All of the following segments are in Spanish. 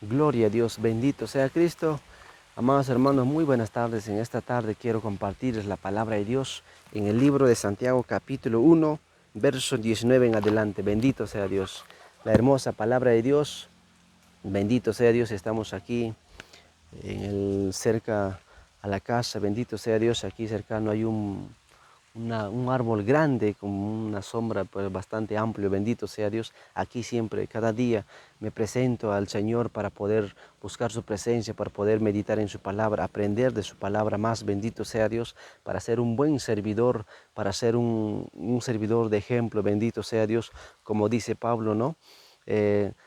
Gloria a Dios, bendito sea Cristo. Amados hermanos, muy buenas tardes. En esta tarde quiero compartirles la palabra de Dios en el libro de Santiago capítulo 1, verso 19 en adelante. Bendito sea Dios. La hermosa palabra de Dios. Bendito sea Dios, estamos aquí cerca a la casa. Bendito sea Dios, aquí cercano hay un árbol grande con una sombra pues, bastante amplio. Bendito sea Dios. Aquí siempre, cada día me presento al Señor para poder buscar su presencia, para poder meditar en su palabra, aprender de su palabra más. Bendito sea Dios, para ser un buen servidor, para ser un servidor de ejemplo. Bendito sea Dios, como dice Pablo, ¿no?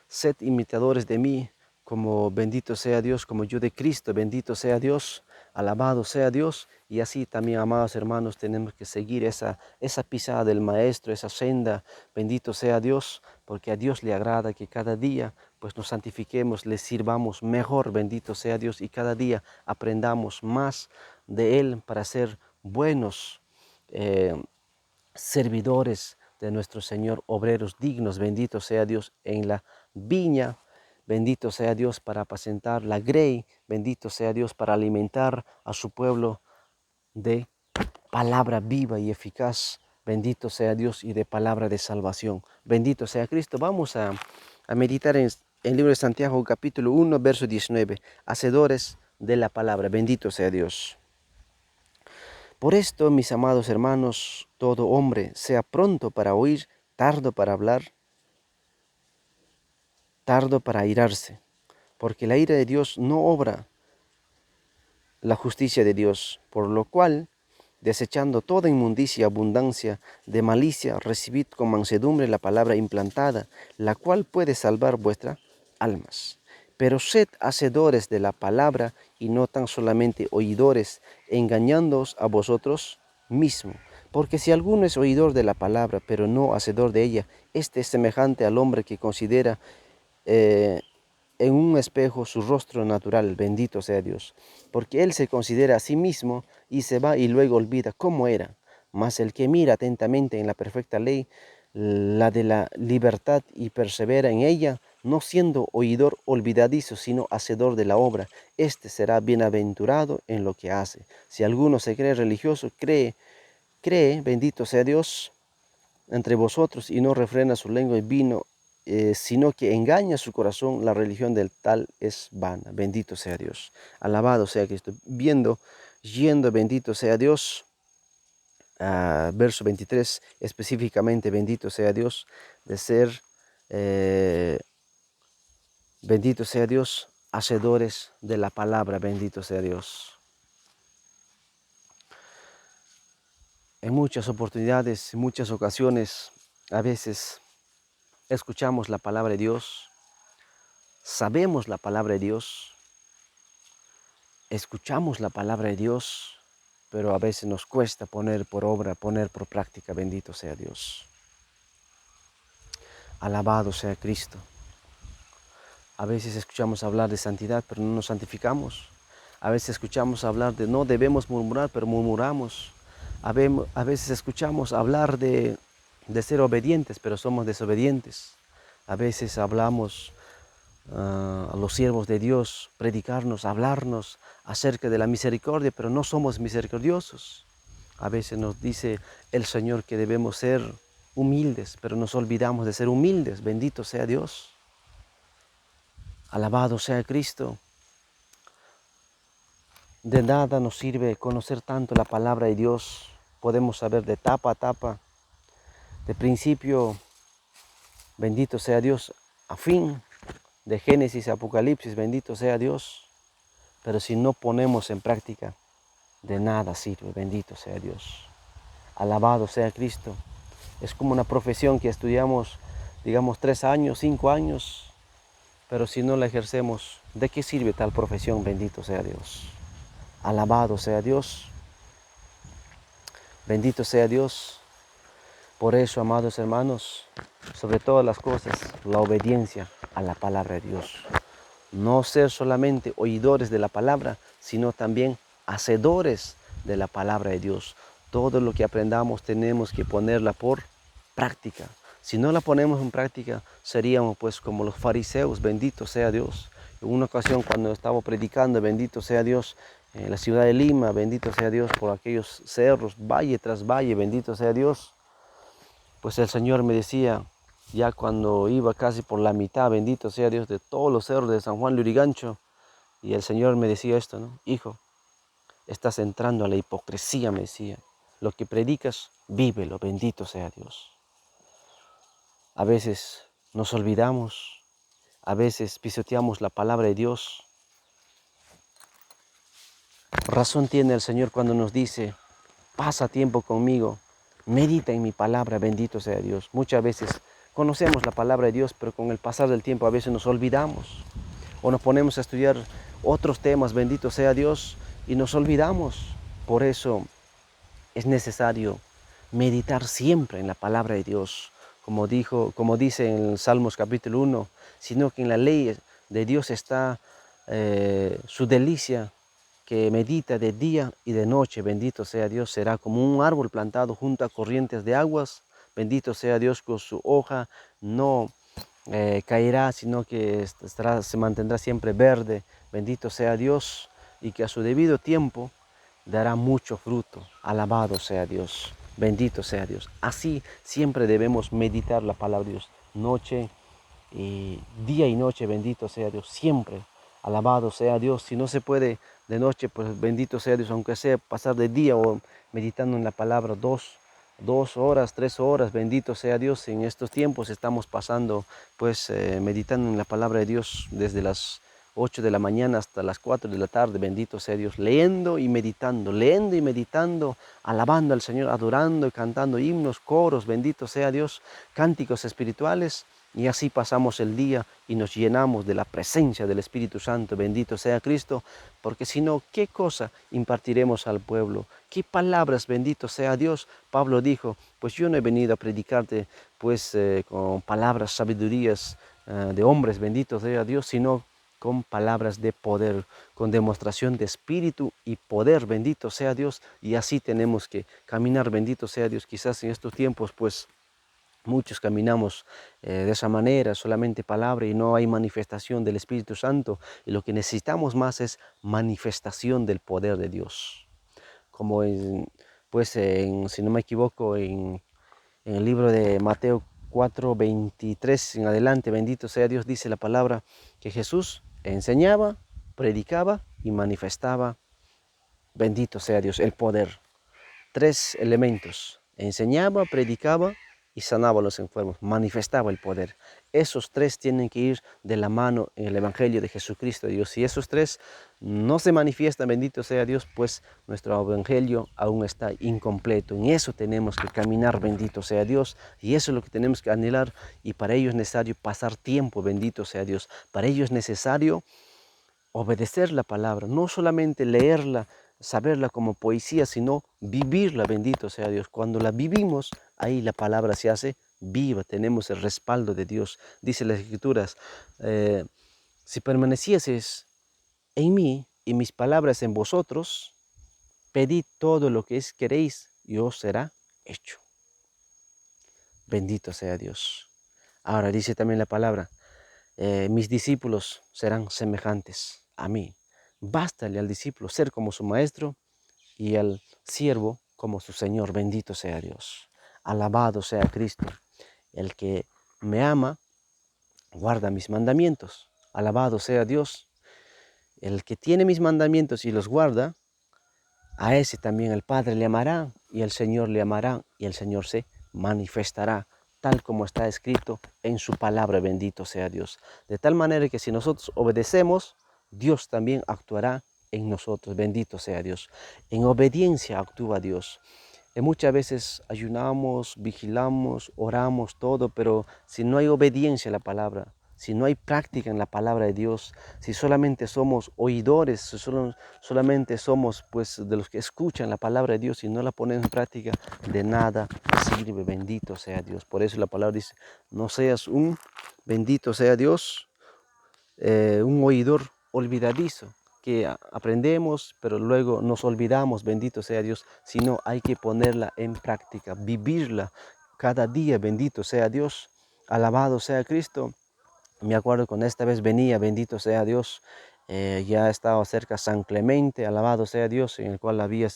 Sed imitadores de mí, como bendito sea Dios, como yo de Cristo. Bendito sea Dios. Alabado sea Dios. Y así también, amados hermanos, tenemos que seguir esa pisada del Maestro, esa senda. Bendito sea Dios, porque a Dios le agrada que cada día pues nos santifiquemos, le sirvamos mejor. Bendito sea Dios, y cada día aprendamos más de Él para ser buenos servidores de nuestro Señor, obreros dignos. Bendito sea Dios en la viña. Bendito sea Dios para apacentar la grey. Bendito sea Dios para alimentar a su pueblo de palabra viva y eficaz. Bendito sea Dios, y de palabra de salvación. Bendito sea Cristo. Vamos a meditar en el libro de Santiago capítulo 1, verso 19. Hacedores de la palabra. Bendito sea Dios. Por esto, mis amados hermanos, todo hombre sea pronto para oír, tardo para hablar, tardo para airarse, porque la ira de Dios no obra la justicia de Dios, por lo cual, desechando toda inmundicia y abundancia de malicia, recibid con mansedumbre la palabra implantada, la cual puede salvar vuestras almas. Pero sed hacedores de la palabra y no tan solamente oidores, engañándoos a vosotros mismos. Porque si alguno es oidor de la palabra, pero no hacedor de ella, este es semejante al hombre que considera en un espejo su rostro natural. Bendito sea Dios, porque él se considera a sí mismo y se va y luego olvida cómo era. Mas el que mira atentamente en la perfecta ley, la de la libertad, y persevera en ella, no siendo oidor olvidadizo, sino hacedor de la obra, este será bienaventurado en lo que hace. Si alguno se cree religioso, cree, bendito sea Dios, entre vosotros, y no refrena su lengua y vino, sino que engaña su corazón. La religión del tal es vana. Bendito sea Dios. Alabado sea Cristo. Yendo, bendito sea Dios. Verso 23, específicamente, bendito sea Dios, de ser, bendito sea Dios, hacedores de la palabra. Bendito sea Dios. En muchas oportunidades, en muchas ocasiones, a veces escuchamos la palabra de Dios, sabemos la palabra de Dios, escuchamos la palabra de Dios, pero a veces nos cuesta poner por obra, poner por práctica. Bendito sea Dios. Alabado sea Cristo. A veces escuchamos hablar de santidad, pero no nos santificamos. A veces escuchamos hablar de no debemos murmurar, pero murmuramos. A veces escuchamos hablar de ser obedientes, pero somos desobedientes. A veces hablamos a los siervos de Dios, predicarnos, hablarnos acerca de la misericordia, pero no somos misericordiosos. A veces nos dice el Señor que debemos ser humildes, pero nos olvidamos de ser humildes. Bendito sea Dios. Alabado sea Cristo. De nada nos sirve conocer tanto la palabra de Dios. Podemos saber de tapa a tapa, de principio, bendito sea Dios, a fin, de Génesis a Apocalipsis, bendito sea Dios. Pero si no ponemos en práctica, de nada sirve. Bendito sea Dios. Alabado sea Cristo. Es como una profesión que estudiamos, digamos, 3 años, 5 años, pero si no la ejercemos, ¿de qué sirve tal profesión? Bendito sea Dios. Alabado sea Dios. Bendito sea Dios. Por eso, amados hermanos, sobre todas las cosas, la obediencia a la palabra de Dios. No ser solamente oidores de la palabra, sino también hacedores de la palabra de Dios. Todo lo que aprendamos tenemos que ponerla por práctica. Si no la ponemos en práctica, seríamos pues como los fariseos. Bendito sea Dios. En una ocasión cuando estaba predicando, bendito sea Dios, en la ciudad de Lima, bendito sea Dios, por aquellos cerros, valle tras valle, bendito sea Dios, pues el Señor me decía, ya cuando iba casi por la mitad, bendito sea Dios, de todos los cerros de San Juan de Lurigancho, y el Señor me decía esto, ¿no? Hijo, estás entrando a la hipocresía, me decía. Lo que predicas, vívelo, bendito sea Dios. A veces nos olvidamos, a veces pisoteamos la palabra de Dios. Razón tiene el Señor cuando nos dice, pasa tiempo conmigo, medita en mi palabra, bendito sea Dios. Muchas veces conocemos la palabra de Dios, pero con el pasar del tiempo a veces nos olvidamos. O nos ponemos a estudiar otros temas, bendito sea Dios, y nos olvidamos. Por eso es necesario meditar siempre en la palabra de Dios, como dice en Salmos capítulo 1, sino que en la ley de Dios está su delicia, que medita de día y de noche, bendito sea Dios, será como un árbol plantado junto a corrientes de aguas, bendito sea Dios, con su hoja no caerá, sino que se mantendrá siempre verde, bendito sea Dios, y que a su debido tiempo dará mucho fruto. Alabado sea Dios, bendito sea Dios. Así siempre debemos meditar la palabra de Dios, noche y día y noche, bendito sea Dios, siempre. Alabado sea Dios. Si no se puede de noche, pues bendito sea Dios, aunque sea pasar de día o meditando en la palabra 2 horas, 3 horas, bendito sea Dios. En estos tiempos estamos pasando, pues, meditando en la palabra de Dios desde las 8 de la mañana hasta las 4 de la tarde, bendito sea Dios, leyendo y meditando, alabando al Señor, adorando y cantando himnos, coros, bendito sea Dios, cánticos espirituales, y así pasamos el día y nos llenamos de la presencia del Espíritu Santo, bendito sea Cristo, porque si no, ¿qué cosa impartiremos al pueblo? ¿Qué palabras, bendito sea Dios? Pablo dijo, pues yo no he venido a predicarte pues con palabras, sabidurías de hombres, bendito sea Dios, sino con palabras de poder, con demostración de espíritu y poder, bendito sea Dios, y así tenemos que caminar, bendito sea Dios. Quizás en estos tiempos, pues, muchos caminamos de esa manera, solamente palabra y no hay manifestación del Espíritu Santo, y lo que necesitamos más es manifestación del poder de Dios. Como si no me equivoco, en el libro de Mateo 4:23 en adelante, bendito sea Dios, dice la palabra que Jesús enseñaba, predicaba y manifestaba, bendito sea Dios, el poder. 3 elementos: enseñaba, predicaba y sanaba a los enfermos, manifestaba el poder. Esos 3 tienen que ir de la mano en el Evangelio de Jesucristo, Dios. Si esos 3 no se manifiestan, bendito sea Dios, pues nuestro Evangelio aún está incompleto. En eso tenemos que caminar, bendito sea Dios, y eso es lo que tenemos que anhelar, y para ello es necesario pasar tiempo, bendito sea Dios. Para ello es necesario obedecer la palabra, no solamente leerla, saberla como poesía, sino vivirla, bendito sea Dios. Cuando la vivimos, ahí la palabra se hace viva, tenemos el respaldo de Dios. Dice las Escrituras, eh, si permanecieses en mí y mis palabras en vosotros, pedid todo lo que queréis y os será hecho. Bendito sea Dios. Ahora dice también la palabra, mis discípulos serán semejantes a mí. Bástale al discípulo ser como su maestro y al siervo como su Señor. Bendito sea Dios. Alabado sea Cristo. El que me ama, guarda mis mandamientos. Alabado sea Dios. El que tiene mis mandamientos y los guarda, a ese también el Padre le amará y el Señor le amará y el Señor se manifestará, tal como está escrito en su palabra, bendito sea Dios. De tal manera que si nosotros obedecemos, Dios también actuará en nosotros, bendito sea Dios. En obediencia actúa Dios. Muchas veces ayunamos, vigilamos, oramos, todo, pero si no hay obediencia a la palabra, si no hay práctica en la palabra de Dios, si solamente somos oidores, si solamente somos pues de los que escuchan la palabra de Dios y no la ponemos en práctica, de nada sirve, bendito sea Dios. Por eso la palabra dice, no seas bendito sea Dios, un oidor olvidadizo, que aprendemos, pero luego nos olvidamos, bendito sea Dios, sino hay que ponerla en práctica, vivirla cada día, bendito sea Dios, alabado sea Cristo. Me acuerdo cuando esta vez venía, bendito sea Dios, ya estaba cerca San Clemente, alabado sea Dios, en el cual había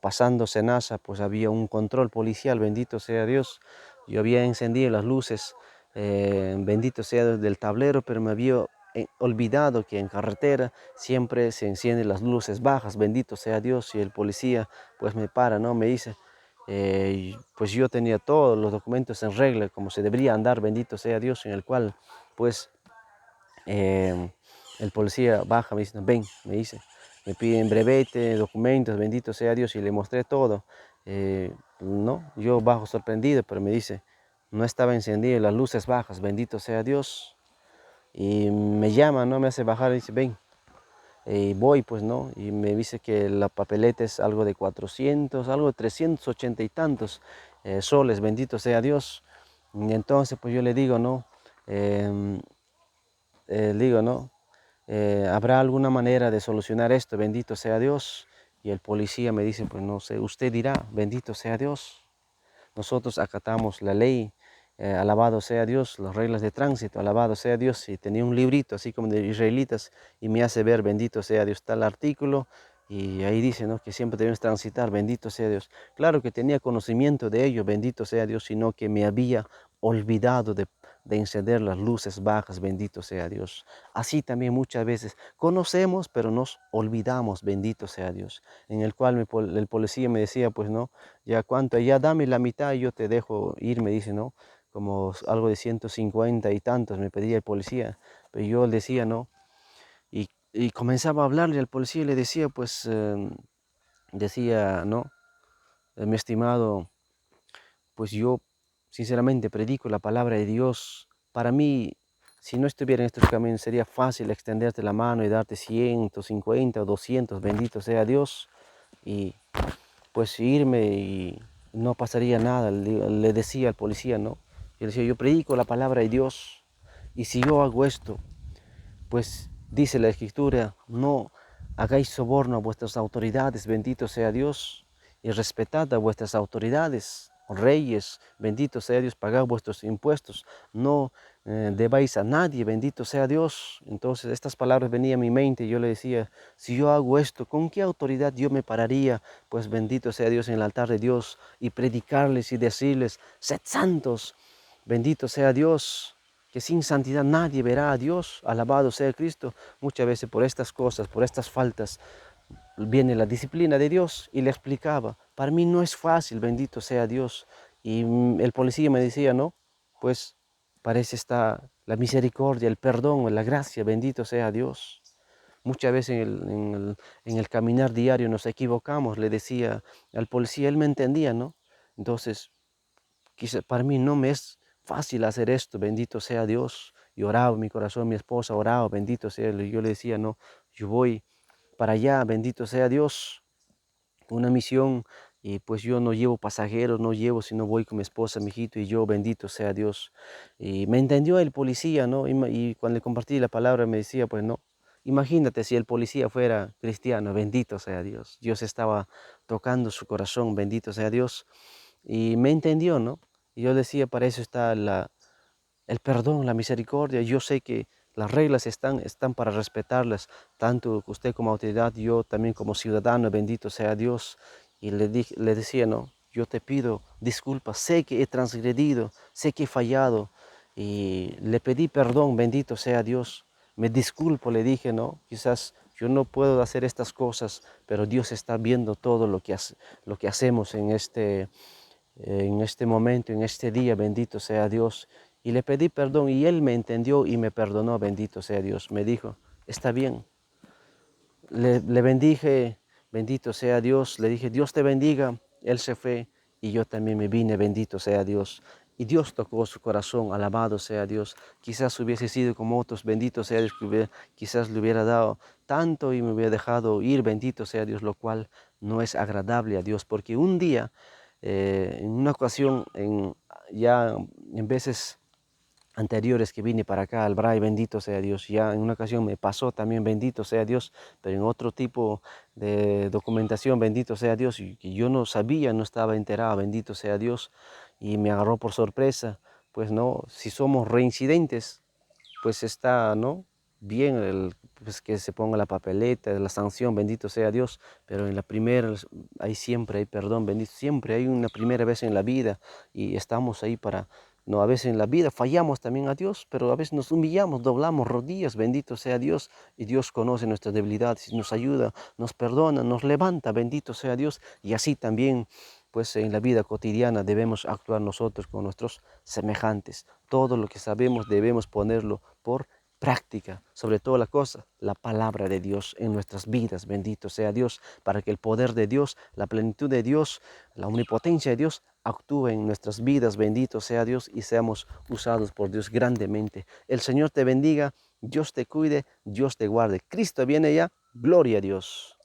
pasando Senasa, pues había un control policial, bendito sea Dios. Yo había encendido las luces, bendito sea Dios, del tablero, pero me había olvidado que en carretera siempre se encienden las luces bajas, bendito sea Dios, y el policía pues me para, ¿no? Me dice, pues yo tenía todos los documentos en regla, como se debería andar, bendito sea Dios, en el cual pues eh, el policía baja, me dice, ven, me dice, me piden brevete, documentos, bendito sea Dios, y le mostré todo. No, yo bajo sorprendido, pero me dice, no estaba encendido, las luces bajas, bendito sea Dios. Y me llama, no me hace bajar, y dice, ven. Y voy, pues, ¿no? Y me dice que la papeleta es algo de 400, algo de 380 y tantos soles, bendito sea Dios. Y entonces, pues yo le digo, ¿no? Em, digo, ¿no? ¿Habrá alguna manera de solucionar esto? Bendito sea Dios. Y el policía me dice, pues no sé, usted dirá, bendito sea Dios. Nosotros acatamos la ley, alabado sea Dios, las reglas de tránsito, alabado sea Dios. Y tenía un librito así como de israelitas y me hace ver, bendito sea Dios, tal artículo. Y ahí dice, ¿no? Que siempre debemos transitar, bendito sea Dios. Claro que tenía conocimiento de ello, bendito sea Dios, sino que me había olvidado de encender las luces bajas, bendito sea Dios. Así también muchas veces conocemos, pero nos olvidamos, bendito sea Dios. En el cual el policía me decía, pues no, ya cuánto, ya dame la mitad y yo te dejo ir, me dice, ¿no? Como algo de 150 y tantos me pedía el policía, pero yo le decía, ¿no? Y comenzaba a hablarle al policía y le decía, pues, decía, ¿no? Mi estimado, pues yo sinceramente predico la palabra de Dios. Para mí, si no estuviera en estos caminos, sería fácil extenderte la mano y darte 150 o 200, bendito sea Dios, y pues irme y no pasaría nada. Le decía al policía, ¿no? Yo decía, yo predico la palabra de Dios, y si yo hago esto, pues dice la Escritura, no hagáis soborno a vuestras autoridades, bendito sea Dios, y respetad a vuestras autoridades, reyes, bendito sea Dios, pagad vuestros impuestos, no debáis a nadie, bendito sea Dios. Entonces estas palabras venían a mi mente y yo le decía, si yo hago esto, ¿con qué autoridad yo me pararía? Pues bendito sea Dios en el altar de Dios y predicarles y decirles, sed santos, bendito sea Dios, que sin santidad nadie verá a Dios, alabado sea Cristo. Muchas veces por estas cosas, por estas faltas, viene la disciplina de Dios, y le explicaba, para mí no es fácil, bendito sea Dios. Y el policía me decía, no, pues parece está la misericordia, el perdón, la gracia, bendito sea Dios. Muchas veces en el caminar diario nos equivocamos, le decía al policía, él me entendía, ¿no? Entonces, quizá para mí no me es fácil hacer esto, bendito sea Dios. Y oraba mi corazón, mi esposa oraba, bendito sea Él. Y yo le decía, no, yo voy para allá, bendito sea Dios, una misión, y pues yo no llevo pasajeros, no llevo, sino voy con mi esposa, mi hijito y yo, bendito sea Dios. Y me entendió el policía, ¿no? Y cuando le compartí la palabra me decía, pues no, imagínate si el policía fuera cristiano, bendito sea Dios. Dios estaba tocando su corazón, bendito sea Dios. Y me entendió, ¿no? Y yo decía, para eso está el perdón, la misericordia. Yo sé que las reglas están para respetarlas, tanto usted como autoridad, yo también como ciudadano, bendito sea Dios. Y le decía, no, yo te pido disculpas, sé que he transgredido, sé que he fallado, y le pedí perdón, bendito sea Dios. Me disculpo, le dije, no, quizás yo no puedo hacer estas cosas, pero Dios está viendo todo lo que hacemos en este momento, en este día, bendito sea Dios. Y le pedí perdón y Él me entendió y me perdonó, bendito sea Dios. Me dijo, está bien. Le bendije, bendito sea Dios. Le dije, Dios te bendiga. Él se fue y yo también me vine, bendito sea Dios. Y Dios tocó su corazón, alabado sea Dios. Quizás hubiese sido como otros, bendito sea Dios, quizás le hubiera dado tanto y me hubiera dejado ir, bendito sea Dios, lo cual no es agradable a Dios, porque un día, en una ocasión, ya en veces anteriores que vine para acá al Bray, bendito sea Dios, ya en una ocasión me pasó también, bendito sea Dios, pero en otro tipo de documentación, bendito sea Dios, y que yo no sabía, no estaba enterado, bendito sea Dios, y me agarró por sorpresa. Pues no, si somos reincidentes, pues está, ¿no? Bien pues que se ponga la papeleta, la sanción, bendito sea Dios, pero en la primera siempre hay perdón, bendito, siempre hay una primera vez en la vida y estamos ahí para, no, a veces en la vida fallamos también a Dios, pero a veces nos humillamos, doblamos rodillas, bendito sea Dios, y Dios conoce nuestras debilidades, y nos ayuda, nos perdona, nos levanta, bendito sea Dios, y así también pues en la vida cotidiana debemos actuar nosotros con nuestros semejantes. Todo lo que sabemos debemos ponerlo por práctica, sobre toda la cosa, la palabra de Dios en nuestras vidas, bendito sea Dios, para que el poder de Dios, la plenitud de Dios, la omnipotencia de Dios actúe en nuestras vidas, bendito sea Dios, y seamos usados por Dios grandemente. El Señor te bendiga, Dios te cuide, Dios te guarde. Cristo viene ya, gloria a Dios.